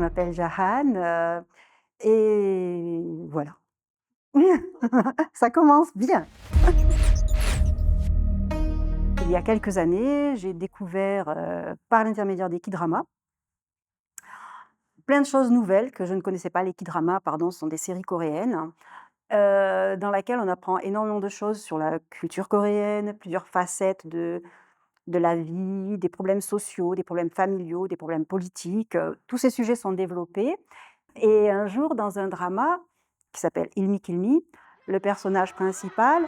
m'appelle Jahan, et voilà. Ça commence bien. Il y a quelques années, j'ai découvert, par l'intermédiaire des K-dramas, plein de choses nouvelles que je ne connaissais pas. Les K-dramas, pardon, ce sont des séries coréennes, dans laquelle on apprend énormément de choses sur la culture coréenne, plusieurs facettes de la vie, des problèmes sociaux, des problèmes familiaux, des problèmes politiques, tous ces sujets sont développés. Et un jour, dans un drama qui s'appelle Il Me Kill Me, le personnage principal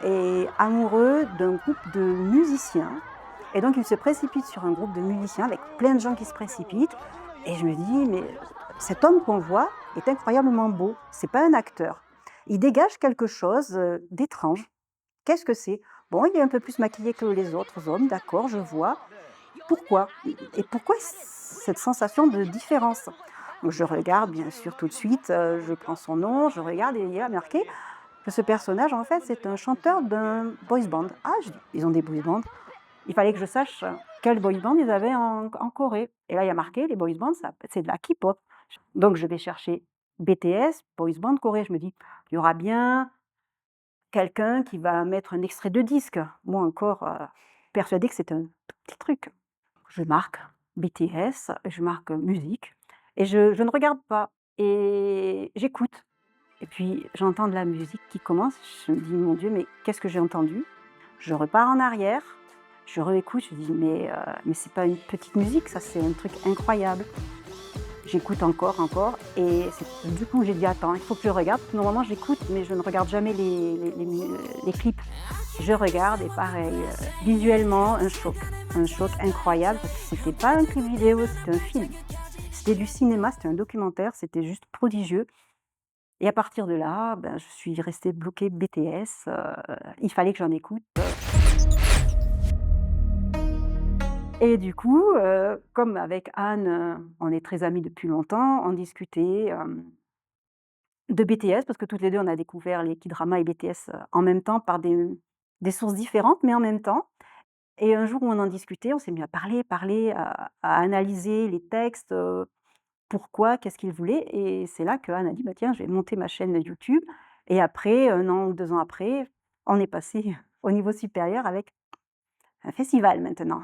est amoureux d'un groupe de musiciens et donc il se précipite sur un groupe de musiciens avec plein de gens qui se précipitent et je me dis: «Mais cet homme qu'on voit est incroyablement beau, c'est pas un acteur. Il dégage quelque chose, d'étrange. Qu'est-ce que c'est? Bon, il est un peu plus maquillé que les autres hommes, d'accord, je vois. Pourquoi? Et pourquoi cette sensation de différence?» Donc je regarde bien sûr tout de suite, je prends son nom, je regarde et il y a marqué que ce personnage en fait c'est un chanteur d'un boys band. Ah, je dis: «Ils ont des boys bands?» Il fallait que je sache quel boys band ils avaient en Corée et là il y a marqué les boys bands ça c'est de la K-pop. Donc je vais chercher BTS, boys band Corée, je me dis: «Il y aura bien quelqu'un qui va mettre un extrait de disque». Moi encore, persuadée que c'est un tout petit truc. Je marque BTS, je marque musique et je ne regarde pas et j'écoute et puis j'entends de la musique qui commence, je me dis: «Mon Dieu, mais qu'est-ce que j'ai entendu?» Je repars en arrière, je réécoute, je dis: mais c'est pas une petite musique ça, c'est un truc incroyable». J'écoute encore, encore et c'est du coup j'ai dit: «Attends, il faut que je regarde». Normalement j'écoute mais je ne regarde jamais les clips. Je regarde et pareil, visuellement un choc incroyable parce que c'était pas un clip vidéo, c'était un film. C'était du cinéma, c'était un documentaire, c'était juste prodigieux et à partir de là, ben, je suis restée bloquée BTS, il fallait que j'en écoute, et du coup, comme avec Anne, on est très amies depuis longtemps, on discutait, de BTS parce que toutes les 2 on a découvert les K-dramas et BTS, en même temps par des sources différentes mais en même temps. Et un jour où on en discutait, on s'est mis à parler, parler, à analyser les textes, pourquoi, qu'est-ce qu'ils voulaient et c'est là qu'Anne a dit: «Bah, tiens, je vais monter ma chaîne YouTube» et après, 1 an ou 2 ans après, on est passé au niveau supérieur avec un festival maintenant.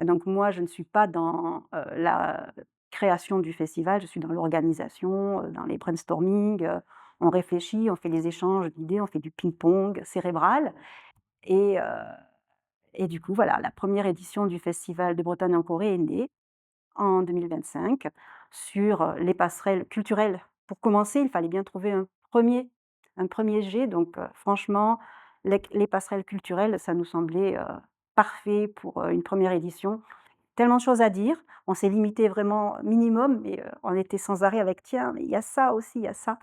Et donc moi, je ne suis pas dans, la création du festival, je suis dans l'organisation, dans les brainstorming, on réfléchit, on fait les échanges d'idées, on fait du ping-pong cérébral et heu et du coup, voilà, la première édition du Festival de Bretagne en Corée est née en 2025 sur, les passerelles culturelles. Pour commencer, il fallait bien trouver un premier jet donc franchement, les passerelles culturelles, ça nous semblait, parfait pour, une première édition. Tellement de choses à dire, on s'est limité vraiment minimum mais on était sans arrêt avec: «Tiens, mais il y a ça aussi, il y a ça».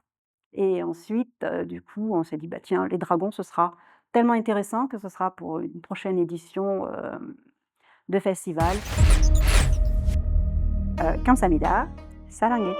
Et ensuite, du coup, on s'est dit: «Bah, tiens, les dragons, ce sera tellement intéressant que ce sera pour une prochaine édition, de festival». 감사합니다. 사랑해.